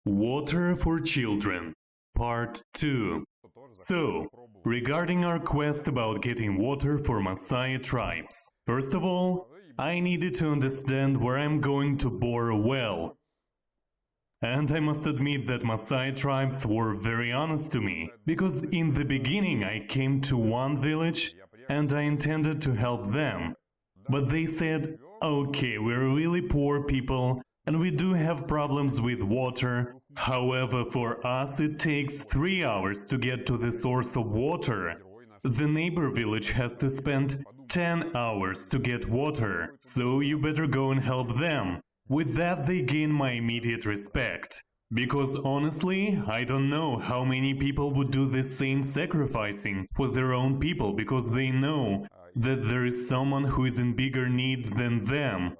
Water for Children, Part 2. So, regarding our quest about getting water for Maasai tribes. First of all, I needed to understand where I'm going to bore a well. And I must admit that Maasai tribes were very honest to me, because in the beginning I came to one village and I intended to help them. But they said, okay, we're really poor people and we do have problems with water. However, for us it takes 3 hours to get to the source of water. The neighbor village has to spend 10 hours to get water, so you better go and help them. With that they gain my immediate respect. Because honestly, I don't know how many people would do the same sacrificing for their own people because they know that there is someone who is in bigger need than them.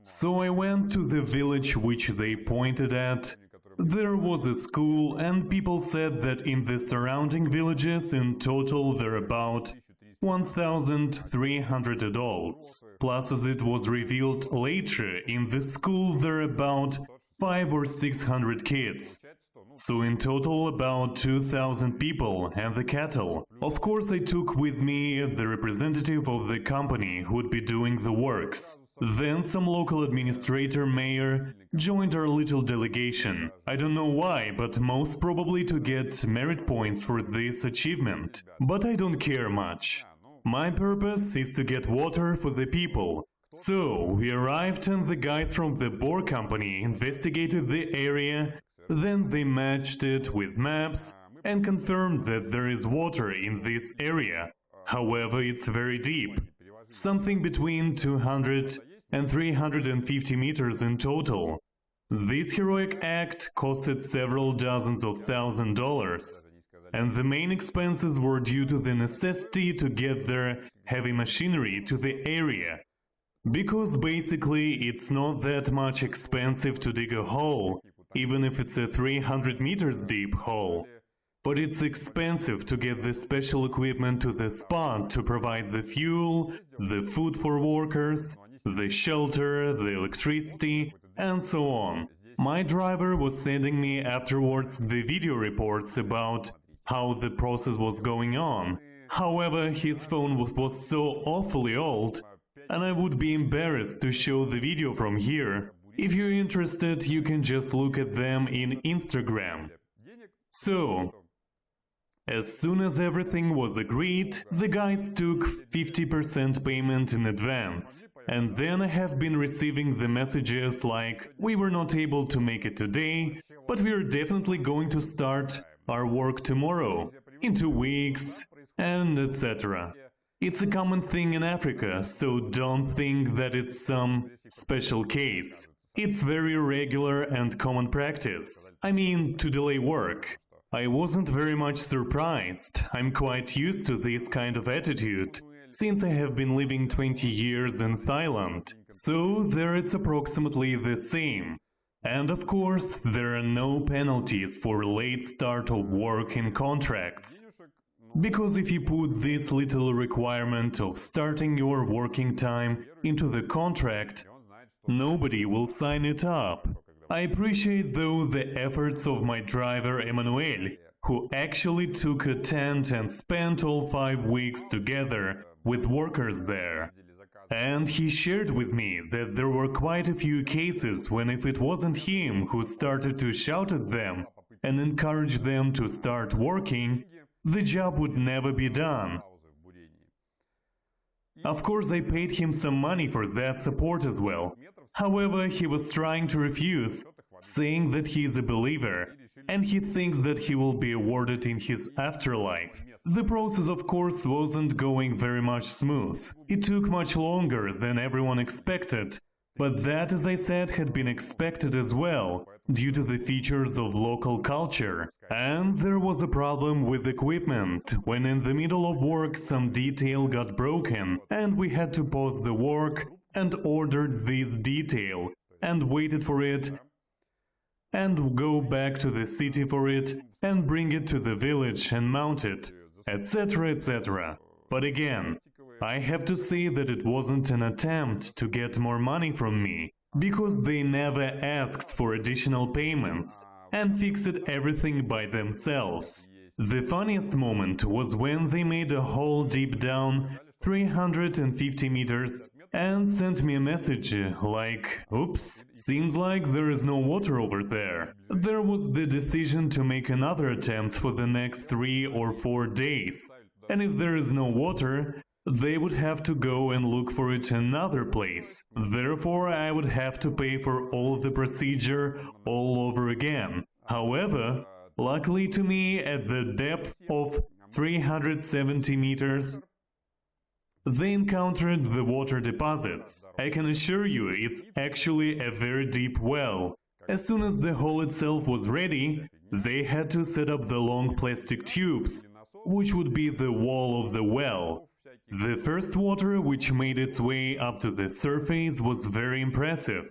So I went to the village which they pointed at. There was a school and people said that in the surrounding villages in total there are about 1,300 adults. Plus, as it was revealed later, in the school there are about 500 or 600 kids. So in total about 2,000 people and the cattle. Of course I took with me the representative of the company who would be doing the works. Then some local administrator mayor joined our little delegation. I don't know why, but most probably to get merit points for this achievement. But I don't care much. My purpose is to get water for the people. So we arrived and the guys from the Bohr company investigated the area. Then they matched it with maps and confirmed that there is water in this area. However, it's very deep, something between 200 and 350 meters in total. This heroic act costed several dozens of $1,000s, and the main expenses were due to the necessity to get their heavy machinery to the area. Because basically it's not that much expensive to dig a hole, even if it's a 300 meters deep hole. But it's expensive to get the special equipment to the spot to provide the fuel, the food for workers, the shelter, the electricity, and so on. My driver was sending me afterwards the video reports about how the process was going on. However, his phone was so awfully old, and I would be embarrassed to show the video from here. If you're interested, you can just look at them in Instagram. So, as soon as everything was agreed, the guys took 50% payment in advance. And then I have been receiving the messages like, we were not able to make it today, but we are definitely going to start our work tomorrow, in 2 weeks, and etc. It's a common thing in Africa, so don't think that it's some special case. It's very regular and common practice. I mean, to delay work. I wasn't very much surprised. I'm quite used to this kind of attitude, since I have been living 20 years in Thailand. So there it's approximately the same. And of course, there are no penalties for late start of work in contracts. Because if you put this little requirement of starting your working time into the contract, nobody will sign it up. I appreciate though the efforts of my driver Emmanuel, who actually took a tent and spent all 5 weeks together with workers there. And he shared with me that there were quite a few cases when if it wasn't him who started to shout at them and encourage them to start working, the job would never be done. Of course, I paid him some money for that support as well. However, he was trying to refuse, saying that he is a believer, and he thinks that he will be awarded in his afterlife. The process, of course, wasn't going very much smooth. It took much longer than everyone expected, but that, as I said, had been expected as well, due to the features of local culture. And there was a problem with equipment, when in the middle of work some detail got broken, and we had to pause the work and ordered this detail, and waited for it, and go back to the city for it, and bring it to the village and mount it, etc., etc. But again, I have to say that it wasn't an attempt to get more money from me, because they never asked for additional payments. and fixed everything by themselves. The funniest moment was when they made a hole deep down 350 meters and sent me a message like, "Oops, seems like there is no water over there." There was the decision to make another attempt for the next 3 or 4 days, and if there is no water, they would have to go and look for it another place. Therefore, I would have to pay for all the procedure all over again. However, luckily to me, at the depth of 370 meters, they encountered the water deposits. I can assure you, it's actually a very deep well. As soon as the hole itself was ready, they had to set up the long plastic tubes, which would be the wall of the well. The first water which made its way up to the surface was very impressive,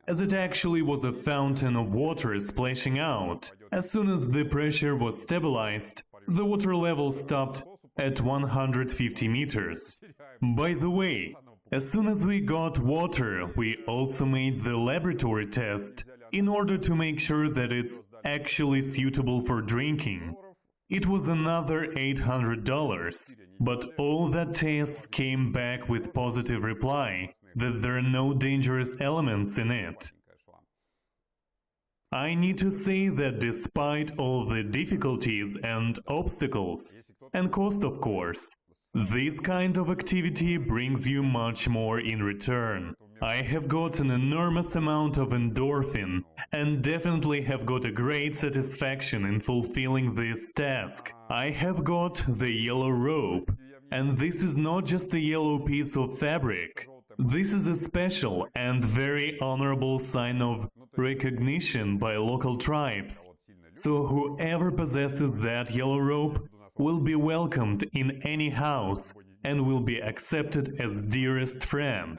as it actually was a fountain of water splashing out. As soon as the pressure was stabilized, the water level stopped at 150 meters. By the way, as soon as we got water, we also made the laboratory test in order to make sure that it's actually suitable for drinking. It was another $800, but all that tests came back with positive reply that there are no dangerous elements in it. I need to say that despite all the difficulties and obstacles, and cost of course, this kind of activity brings you much more in return. I have got an enormous amount of endorphin and definitely have got a great satisfaction in fulfilling this task. I have got the yellow rope, and this is not just a yellow piece of fabric. This is a special and very honorable sign of recognition by local tribes. So whoever possesses that yellow rope will be welcomed in any house and will be accepted as dearest friend.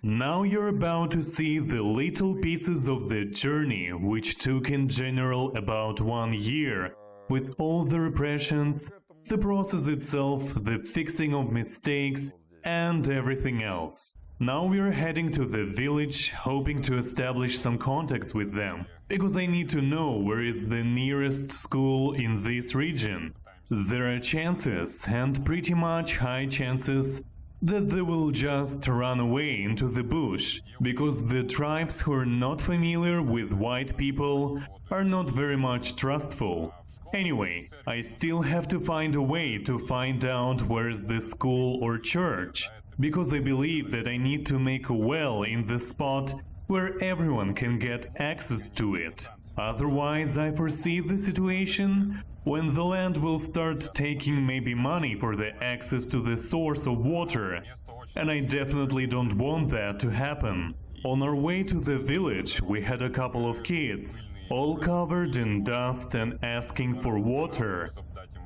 Now you're about to see the little pieces of the journey, which took in general about 1 year, with all the repressions, the process itself, the fixing of mistakes, and everything else. Now we're heading to the village, hoping to establish some contacts with them, because I need to know where is the nearest school in this region. There are chances, and pretty much high chances, that they will just run away into the bush, because the tribes who are not familiar with white people are not very much trustful. Anyway, I still have to find a way to find out where is the school or church, because I believe that I need to make a well in the spot where everyone can get access to it. Otherwise, I foresee the situation when the land will start taking maybe money for the access to the source of water, and I definitely don't want that to happen. On our way to the village, we had a couple of kids, all covered in dust and asking for water.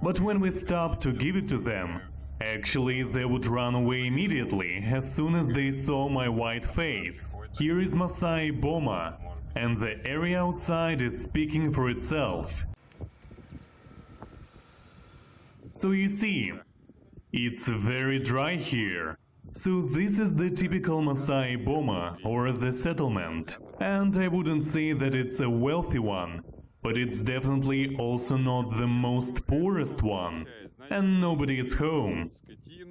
But when we stopped to give it to them, actually they would run away immediately as soon as they saw my white face. Here is Masai Boma, and the area outside is speaking for itself. So you see, it's very dry here. So this is the typical Masai Boma, or the settlement. And I wouldn't say that it's a wealthy one, but it's definitely also not the most poorest one. And nobody is home.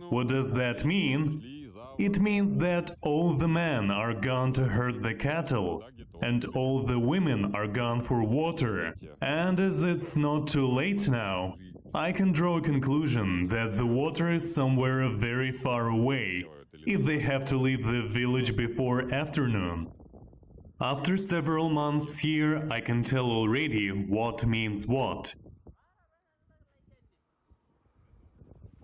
What does that mean? It means that all the men are gone to herd the cattle, and all the women are gone for water. And as it's not too late now, I can draw a conclusion that the water is somewhere very far away, if they have to leave the village before afternoon. After several months here, I can tell already what means what.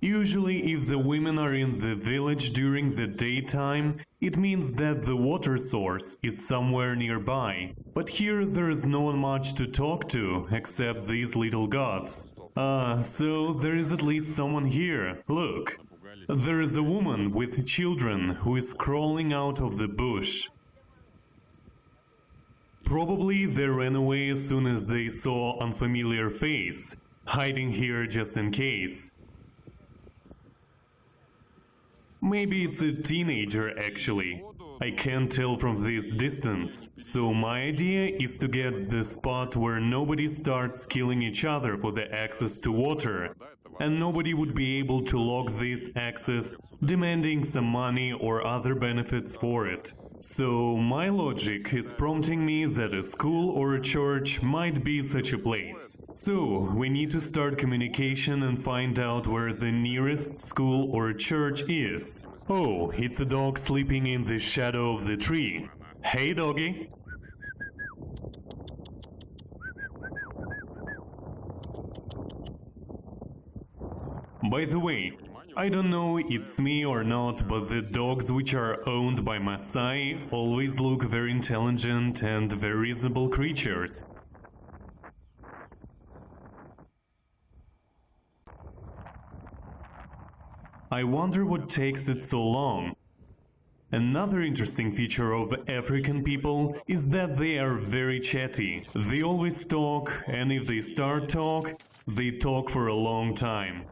Usually, if the women are in the village during the daytime, it means that the water source is somewhere nearby. But here there is no one much to talk to, except these little gods. So there is at least someone here. Look, there is a woman with children who is crawling out of the bush. Probably they ran away as soon as they saw unfamiliar face, hiding here just in case. Maybe it's a teenager actually. I can't tell from this distance. So my idea is to get the spot where nobody starts killing each other for the access to water, and nobody would be able to lock this access, demanding some money or other benefits for it. So my logic is prompting me that a school or a church might be such a place. So we need to start communication and find out where the nearest school or church is. Oh, it's a dog sleeping in the shadow of the tree. Hey, doggy. By the way, I don't know it's me or not, but the dogs which are owned by Masai always look very intelligent and very reasonable creatures. I wonder what takes it so long. Another interesting feature of African people is that they are very chatty. They always talk, and if they start they talk for a long time.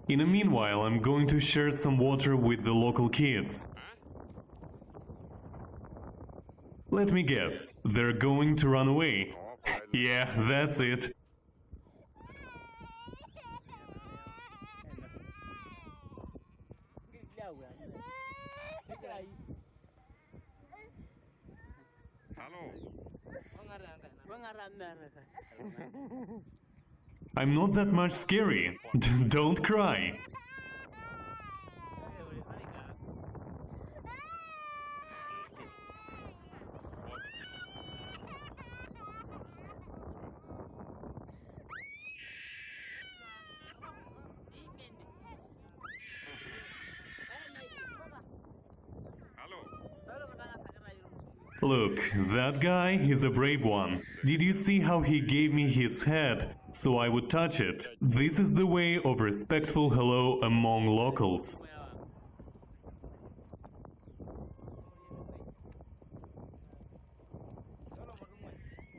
In the meanwhile, I'm going to share some water with the local kids. Let me guess, they're going to run away. Yeah, that's it. I'm not that much scary. Don't cry. Look, that guy is a brave one. Did you see how he gave me his head so I would touch it? This is the way of respectful hello among locals.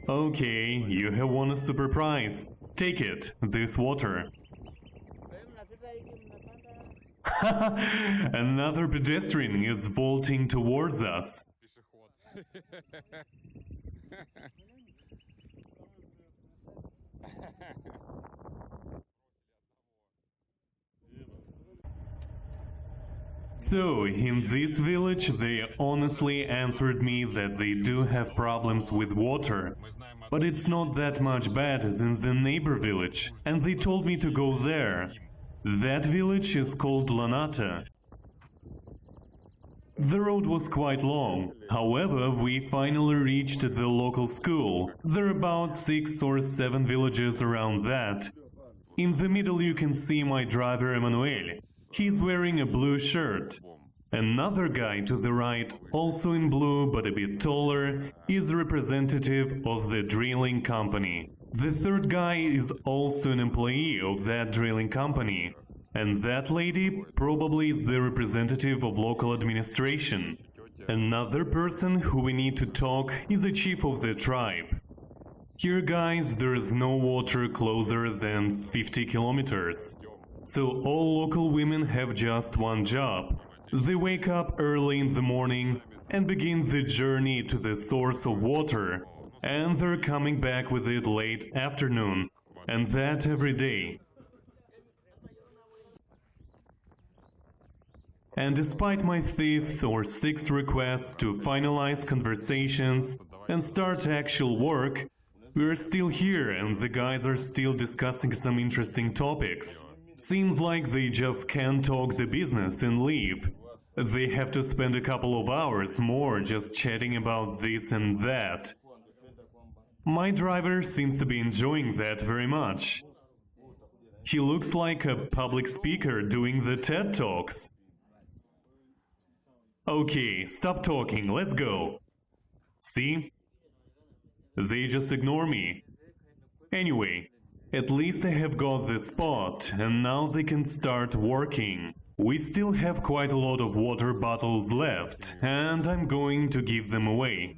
Okay, you have won a super prize. Take it, this water. Another pedestrian is vaulting towards us. So, in this village, they honestly answered me that they do have problems with water, but it's not that much bad as in the neighbor village, and they told me to go there. That village is called Lanata. The road was quite long, however, we finally reached the local school. There are about 6 or 7 villages around that. In the middle you can see my driver Emanuel. He's wearing a blue shirt. Another guy to the right, also in blue but a bit taller, is a representative of the drilling company. The third guy is also an employee of that drilling company. And that lady probably is the representative of local administration. Another person who we need to talk is the chief of the tribe. Here, guys, there is no water closer than 50 kilometers. So all local women have just one job. They wake up early in the morning and begin the journey to the source of water. And they're coming back with it late afternoon. And that every day. And despite my 5th or 6th request to finalize conversations and start actual work, we're still here and the guys are still discussing some interesting topics. Seems like they just can't talk the business and leave. They have to spend a couple of hours more just chatting about this and that. My driver seems to be enjoying that very much. He looks like a public speaker doing the TED Talks. Okay, stop talking, let's go. See? They just ignore me. Anyway, at least I have got the spot, and now they can start working. We still have quite a lot of water bottles left, and I'm going to give them away.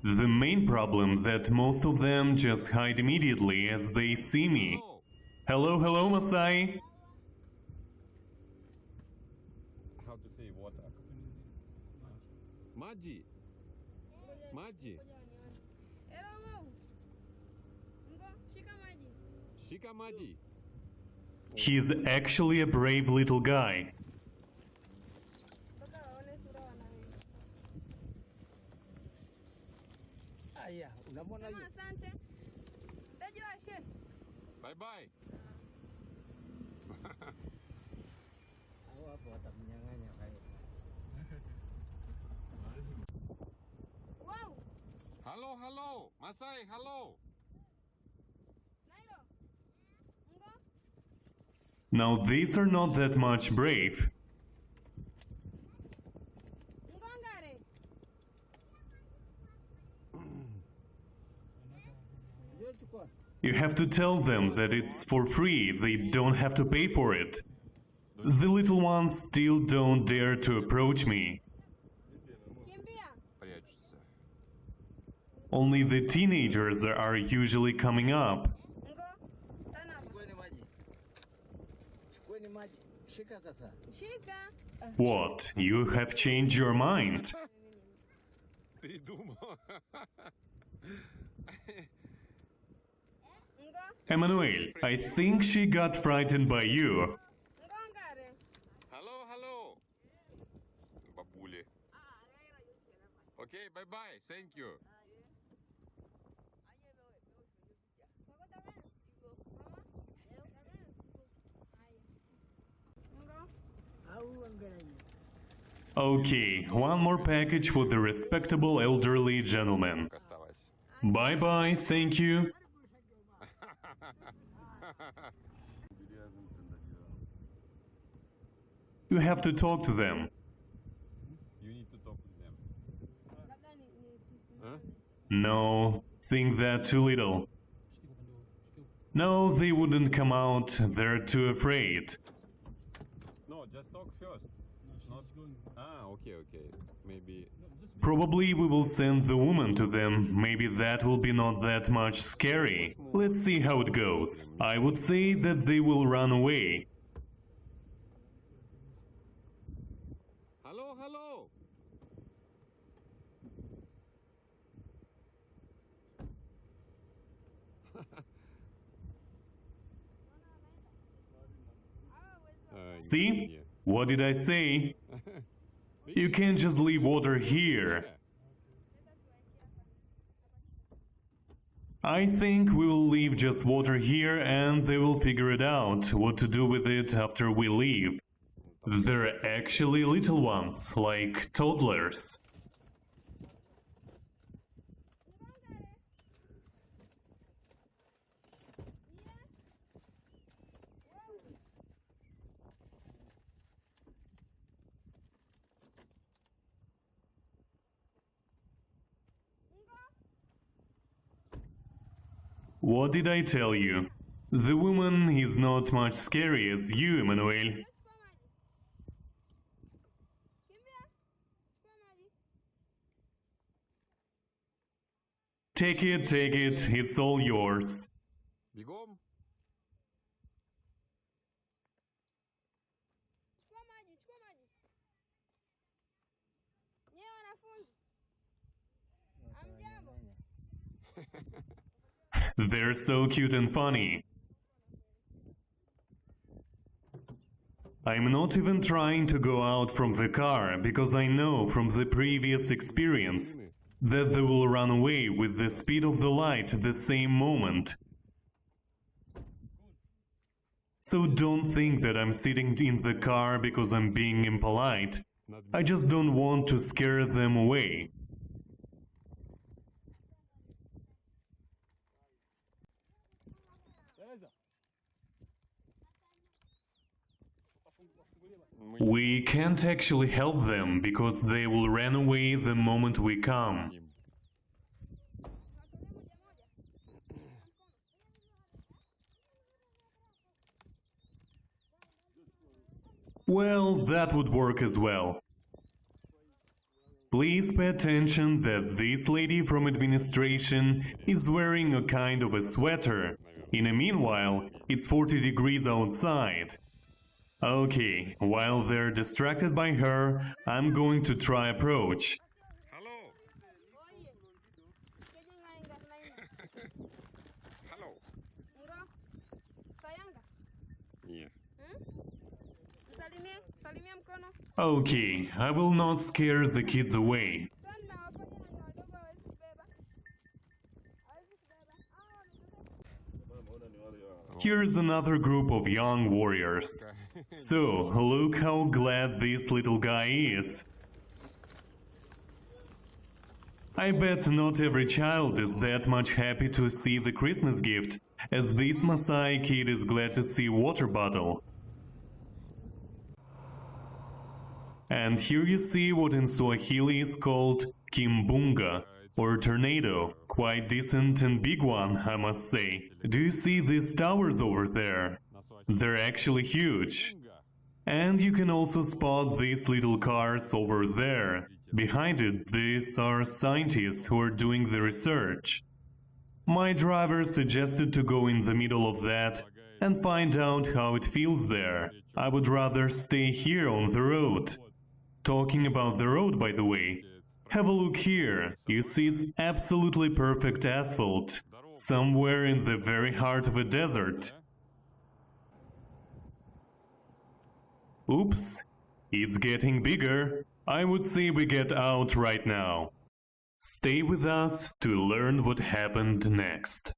The main problem that most of them just hide immediately as they see me. Hello, hello, Masai! Maji. Maji. Shika maji. He's actually a brave little guy. Bye bye. Hello, hello. Masai, hello. Now these are not that much brave. You have to tell them that it's for free, they don't have to pay for it. The little ones still don't dare to approach me. Прячутся. Only the teenagers are usually coming up. What? You have changed your mind? Передумал. Emmanuel, I think she got frightened by you. Hello, hello. Бабули. Okay, bye bye. Thank you. Okay, one more package for the respectable elderly gentleman. Осталось. Bye bye, thank you. You have to talk to them. You need to talk with them. Huh? No, think that too little. No, they wouldn't come out, they're too afraid. No, just talk first. Not... Ah, okay, okay. Maybe... Probably we will send the woman to them, maybe that will be not that much scary. Let's see how it goes. I would say that they will run away. Hello, hello. See? What did I say? You can't just leave water here. I think we will leave just water here and they will figure it out, what to do with it after we leave. They're actually little ones, like toddlers. What did I tell you? The woman is not much scary as you, Emmanuel. Take it, it's all yours. Бегом. They're so cute and funny. I'm not even trying to go out from the car, because I know from the previous experience that they will run away with the speed of the light at the same moment. So don't think that I'm sitting in the car because I'm being impolite. I just don't want to scare them away. We can't actually help them, because they will run away the moment we come. Well, that would work as well. Please pay attention that this lady from administration is wearing a kind of a sweater. In the meanwhile, it's 40 degrees outside. Okay, while they're distracted by her, I'm going to try approach. Hello. Enggak. Sayang dah. Yeah. Salimia, salimia mkono. Okay, I will not scare the kids away. Sana hapa ni wadogo hawezi kubeba. Hawezi kubeba. Here's another group of young warriors. So, look how glad this little guy is. I bet not every child is that much happy to see the Christmas gift, as this Maasai kid is glad to see water bottle. And here you see what in Swahili is called kimbunga, or tornado. Quite decent and big one, I must say. Do you see these towers over there? They're actually huge. And you can also spot these little cars over there. Behind it, these are scientists who are doing the research. My driver suggested to go in the middle of that and find out how it feels there. I would rather stay here on the road. Talking about the road, by the way, have a look here. You see it's absolutely perfect asphalt, somewhere in the very heart of a desert. Oops, it's getting bigger. I would say we get out right now. Stay with us to learn what happened next.